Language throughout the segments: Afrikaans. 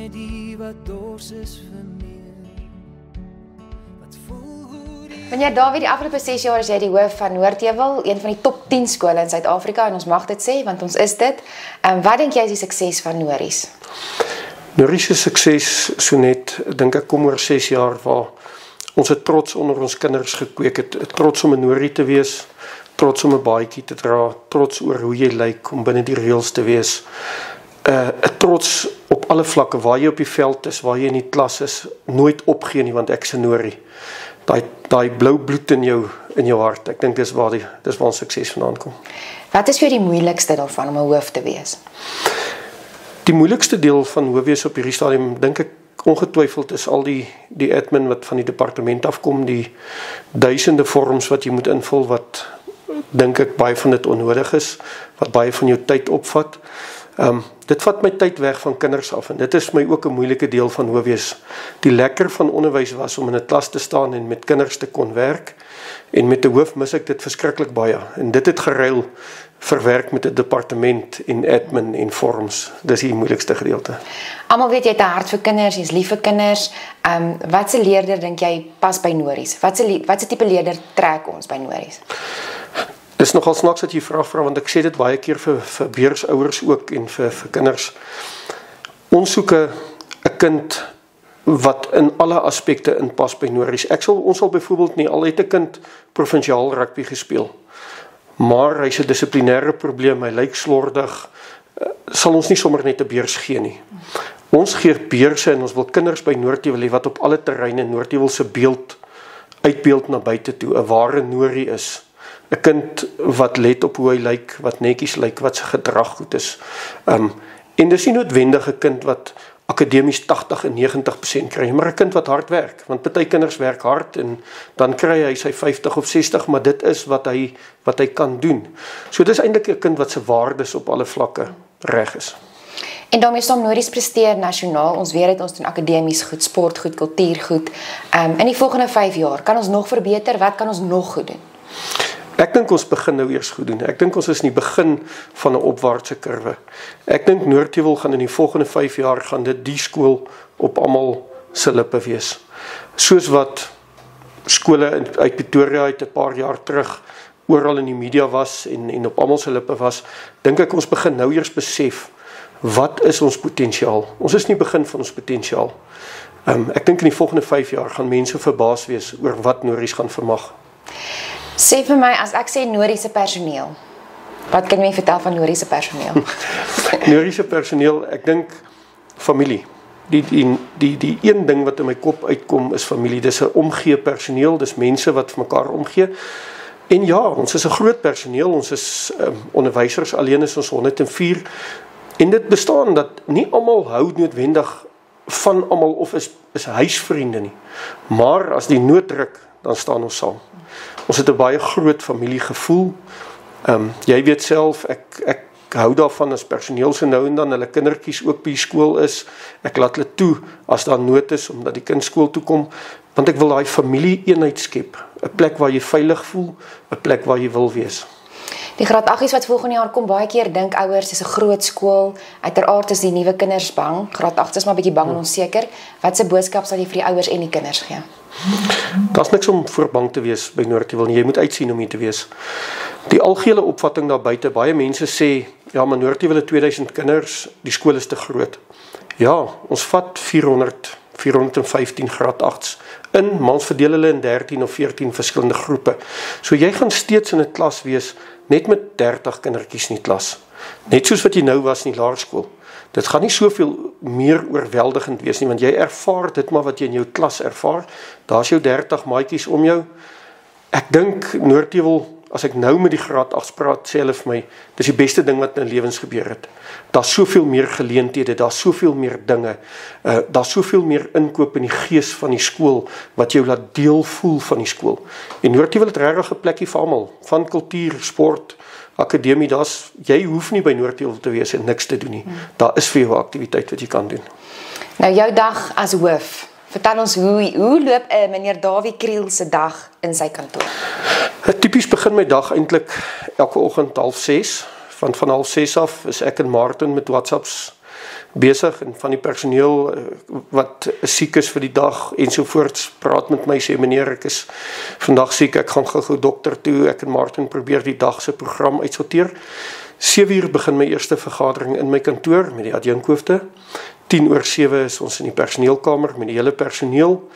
my die wat dors is vir meer. Wat voel hoe die Meneer Dawie, die afgelope 6 jaar is jy die hoof van Noordheuwel, een van die top 10 skole in Suid-Afrika, en ons mag dit sê, want ons is dit. Wat dink jy is die sukses van Nories? Nories se sukses, so net, dink ek kom oor 6 jaar, waar ons het trots onder ons kinders gekweek het, trots om 'n Norie te wees, trots om 'n baadjie te dra, trots oor hoe jy lyk, om binne die reëls te wees, 'n trots op alle vlakke, waar jy op die veld is, waar jy in die klas is, nooit opgee nie, want ek is 'n Norie. Daai blou bloed in jou hart, ek dink dis waar ons sukses vandaan kom. Wat is vir die moeilikste daarvan om 'n hoof te wees? Die moeilikste deel van hoof wees op hierdie stadium, dink ek ongetwyfeld, is al die admin wat van die departement afkom, die duisende vorms wat jy moet invul, wat dink ek baie van dit onnodig is, wat baie van jou tyd opvat. Dit vat my tyd weg van kinders af, en dit is my ook 'n moeilike deel van hoof wees. Die lekker van onderwys was om in 'n klas te staan en met kinders te kon werk, en met 'n hoof mis ek dit verskriklik baie, en dit het geruil vir werk met 'n departement en admin en vorms. Dis die moeilikste gedeelte. Almal weet jy het 'n hart vir kinders, jy's lief vir kinders. Wat se leerder dink jy pas by Nories? Wat se tipe leerder trek ons by Nories? Dis nogal snaaks dat jy vra, want ek sê dit baie keer vir beursouers ook en vir kinders. Ons soek 'n kind wat in alle aspekte inpas by Nories. Ons sal byvoorbeeld nie, al het 'n kind provinsiaal rugby gespeel, maar hy het 'n dissiplinêre probleem, hy lyk slordig, sal ons nie sommer net 'n beurs gee nie. Ons gee beurse en ons wil kinders by Noordheuwel hê wat op alle terreine Noordheuwel se uitbeeld na buite toe, 'n ware Norie is. 'n kind wat let op hoe hy lyk, wat netjies lyk, wat sy gedrag goed is. En dis nie noodwendig 'n kind wat akademies 80 en 90% kry, maar 'n kind wat hard werk, want party kinders werk hard en dan kry hy sy 50 of 60, maar dit is wat hy kan doen. So dis eintlik 'n kind wat se waardes op alle vlakke reg is. En daarmee saam Nories presteer nasionaal. Ons weet dit, ons doen akademies goed, sport goed, kultuur goed. In die volgende 5 jaar, kan ons nog verbeter? Wat kan ons nog goed doen? Ek dink ons begin nou eers goed doen. Ek dink ons is in die begin van 'n opwaartse kurwe. Ek dink Noordheuwel gaan in die volgende 5 jaar gaan dit die skool op almal se lippe wees. Soos wat skole uit Pretoria uit 'n paar jaar terug oral in die media was en op almal se lippe was, dink ek ons begin nou eers besef wat is ons potensiaal. Ons is nie begin van ons potensiaal. Ek dink in die volgende 5 jaar gaan mense verbaas wees oor wat Nories gaan vermag. Sê vir my, as ek sê Nories se personeel, wat kan jy vertel van Nories se personeel? Nories se personeel, ek dink familie. Die een ding wat in my kop uitkom is familie. Dis 'n omgee personeel, dis mense wat vir mekaar omgee. En ja, ons is 'n groot personeel, ons is onderwysers, alleen is ons 104. En dit bestaan dat nie almal hou noodwendig van almal of is huisvriende nie. Maar as die nood druk, dan staan ons saam. Ons het 'n baie groot familiegevoel. Jy weet self, ek hou daarvan as personeel se nou en dan hulle kindertjies ook by die skool is. Ek laat hulle toe as daar nood is omdat die kind skool toe kom, want ek wil daai familie eenheid skep. 'n Plek waar jy veilig voel, 'n plek waar jy wil wees. Die graad 8's wat volgende jaar kom, baie keer dink ouers, dis 'n groot skool. Uiteraard is die nuwe kinders bang. Graad 8 is maar 'n bietjie bang en onseker. Wat 'n boodskap sal jy vir die ouers en die kinders gee? Daar's niks om voor bang te wees by Noordheuwel nie. Jy moet uitsien om hier te wees. Die algehele opvatting daar buite, baie mense sê, ja, maar Noordheuwel het 2000 kinders, die skool is te groot. Ja, ons vat 415 graad 8's in, maar ons verdeel hulle in 13 of 14 verskillende groepe. So jy gaan steeds in 'n klas wees net met 30 kindertjies in die klas. Net soos wat jy nou was in die laerskool. Dit gaan nie soveel meer oorweldigend wees nie, want jy ervaar dit maar wat jy in jou klas ervaar. Daar's jou 30 maatjies om jou. Ek dink Noordheuwel, as ek nou met die graad 8's praat, sê hulle vir my, dis die beste ding wat in lewens gebeur het. Daar's soveel meer geleenthede, daar's soveel meer dinge, daar's soveel meer inkoop in die gees van die skool, wat jou laat deel voel van die skool. En Noordheuwel het regtig 'n plekkie vir almal, van kultuur, sport, akademie, jy hoef nie by Noordheuwel te wees en niks te doen nie. Daar is vir jou 'n aktiwiteit wat jy kan doen. Nou jou dag as hoof, vertel ons hoe loop meneer Dawie Kriel se dag in sy kantoor? Tipies begin my dag eintlik elke oggend 5:30. Van 5:30 af is ek en Martin met WhatsApps besig en van die personeel wat siek is vir die dag ensovoorts praat met my, sê meneer, ek is vandag siek, ek gaan gou dokter toe, ek en Martin probeer die dag se program uitsorteer. 7:00 begin my eerste vergadering in my kantoor met die adjunkhoofde. 6:50 is ons in die personeelkamer met die hele personeel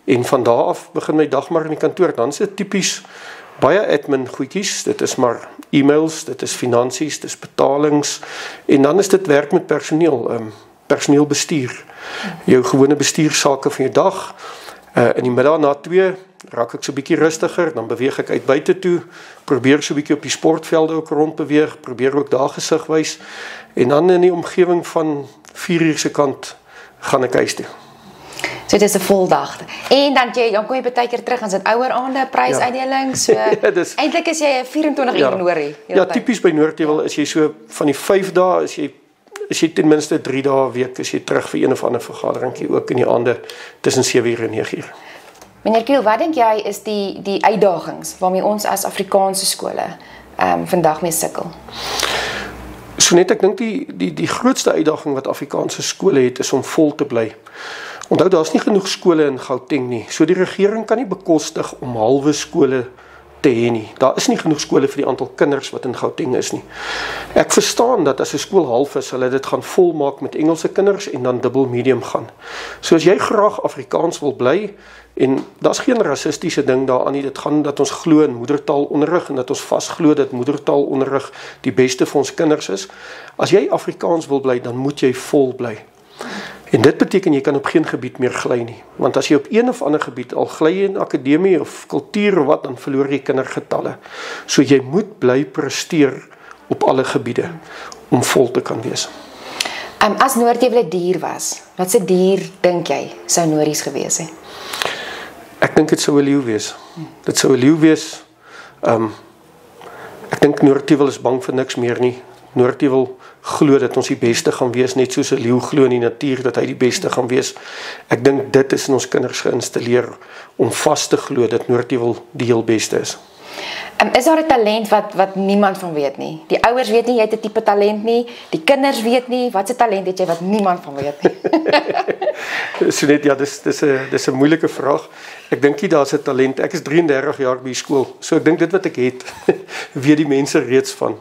en van daar af begin my dag maar in die kantoor. Dan is dit tipies baie admin goedjies, dit is maar e-mails, dit is finansies, dit is betalings en dan is dit werk met personeel, personeelbestuur, jou gewone bestuursake van jou dag. In die middag na 2 raak ek so 'n bietjie rustiger, dan beweeg ek uit buite toe, probeer so 'n bietjie op die sportvelde ook rondbeweeg, probeer ook daar gesig wys en dan in die omgewing van 4:00 se kant gaan ek huis toe. So dit is 'n vol dag. En dan kom jy baie keer terug en sit ouer aande, prysuitdeling, so eintlik is jy 24 uur in Noorie. Ja, tipies by Noordheuwel is jy so van die 5 dae is jy ten minste 3 dae 'n week is jy terug vir een of ander vergaderingkie ook in die aande tussen 7:00 en 9:00. Meneer Kriel, wat dink jy is die uitdagings waarmee ons as Afrikaanse skole vandag mee sukkel? So net ek dink die grootste uitdaging wat Afrikaanse skole het is om vol te bly. Onthou, daar's nie genoeg skole in Gauteng nie. So die regering kan nie bekostig om halwe skole te hê nie. Daar is nie genoeg skole vir die aantal kinders wat in Gauteng is nie. Ek verstaan dat as 'n skool half is, hulle dit gaan volmaak met Engelse kinders en dan dubbel medium gaan. So as jy graag Afrikaans wil bly en daar's geen rassistiese ding daaraan nie, dit gaan dat ons glo in moedertaalonderrig en dat ons vasglo dat moedertaalonderrig die beste vir ons kinders is. As jy Afrikaans wil bly, dan moet jy vol bly. En dit beteken jy kan op geen gebied meer gly nie. Want as jy op een of ander gebied al gly in akademie of kultuur of wat, dan verloor jy kindergetalle. So jy moet bly presteer op alle gebiede om vol te kan wees. As Noordheuwel 'n dier was, wat se dier dink jy sou Nories gewees het? Ek dink dit sou 'n leeu wees. Dit sou 'n leeu wees. Ek dink Noordheuwel is bang vir niks meer nie. Noordheuwel glo dat ons die beste gaan wees, net soos 'n leeu glo in die natuur dat hy die beste gaan wees. Ek dink dit is in ons kinders geïnstalleer om vas te glo dat Noordheuwel die heel beste is. Is daar 'n talent wat niemand van weet nie? Die ouers weet nie jy het 'n tipe talent nie, die kinders weet nie, wat se talent het jy wat niemand van weet nie? So net, ja, dis 'n moeilike vraag. Ek dink nie daar's 'n talent. Ek is 33 jaar by die skool, so ek dink dit wat ek het, weet die mense reeds van.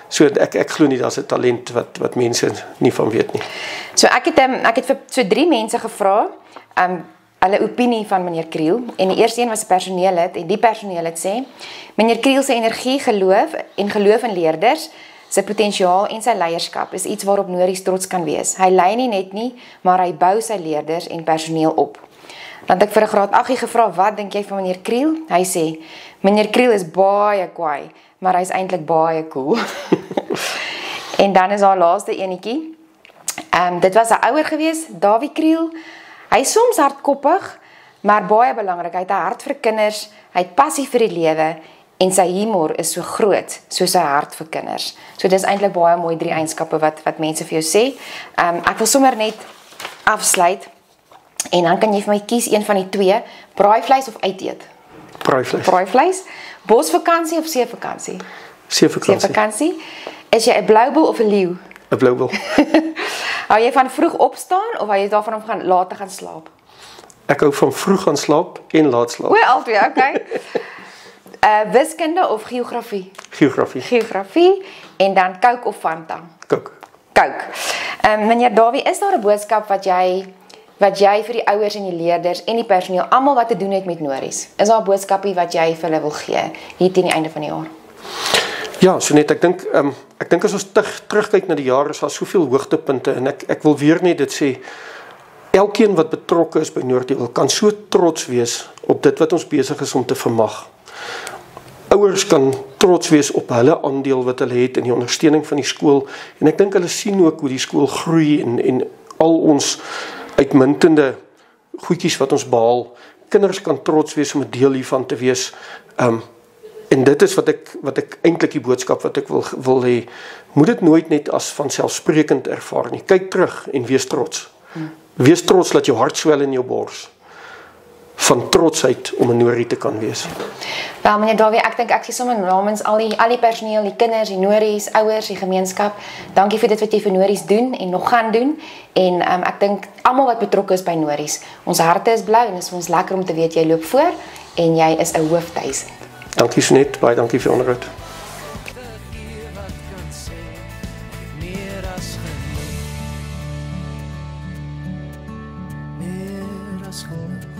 So ek glo nie daar's 'n talent wat mense nie van weet nie. So ek het vir so 3 mense gevra, hulle opinie van meneer Kriel, en die eerste een was 'n personeellid, en die personeellid sê, meneer Kriel se energie, geloof in leerders, sy potensiaal en sy leierskap is iets waarop Nories trots kan wees. Hy lei nie net nie, maar hy bou sy leerders en personeel op. Dan het ek vir 'n graad 8 gevra, wat dink jy van meneer Kriel? Hy sê, meneer Kriel is baie kwaai, maar hy is eintlik baie cool. En dan is haar laaste enetjie. Dit was 'n ouer gewees, Dawie Kriel. Hy is soms hardkoppig, maar baie belangrik. Hy het 'n hart vir kinders, hy het passie vir die lewe en sy humor is so groot soos sy hart vir kinders. So dis eintlik baie mooi 3 eienskappe wat mense vir jou sê. Ek wil sommer net afsluit en dan kan jy vir my kies een van die 2, braaivleis of uiteet? Braaivleis. Braaivleis. Bosvakansie of seevakansie? Seevakansie. Seevakansie. Is jy 'n bloubil of 'n leeu? 'n Bloubil. Hou jy van vroeg opstaan of hou jy daarvan om laat te gaan slaap? Ek hou van vroeg gaan slaap en laat slaap. O, albei, okay. Wiskunde of geografie? Geografie. Geografie en dan Coke of Fanta? Coke. Coke. Meneer Dawie, is daar 'n boodskap wat jy vir die ouers en die leerders en die personeel, almal wat te doen het met Nories? Is daar 'n boodskapie wat jy vir hulle wil gee hier teen die einde van die jaar? Ja, so net, ek dink as ons terugkyk na die jaar, is daar soveel hoogtepunte en ek wil weer net dit sê, elkeen wat betrokke is by Noordheuwel kan so trots wees op dit wat ons besig is om te vermag. Ouers kan trots wees op hulle aandeel wat hulle het in die ondersteuning van die skool en ek dink hulle sien ook hoe die skool groei en al ons uitmuntende goedjies wat ons behaal. Kinders kan trots wees om 'n deel hiervan te wees. En dit is wat ek eintlik die boodskap wat ek wil hê, moet dit nooit net as vanselfsprekend ervaar nie. Kyk terug en wees trots. Wees trots dat jou hart swel in jou bors. van trotsheid om 'n Norie te kan wees. Wel, meneer Dawie, ek dink ek sê sommer namens al die personeel, die kinders, die Nories, ouers, die gemeenskap. Dankie vir dit wat jy vir Nories doen en nog gaan doen. En ek dink almal wat betrokke is by Nories. Ons harte is blou en dit is vir ons lekker om te weet jy loop voor en jy is 'n hoofduisend. Dankie Sonet, baie dankie vir die onderhoud. Meer as genoeg.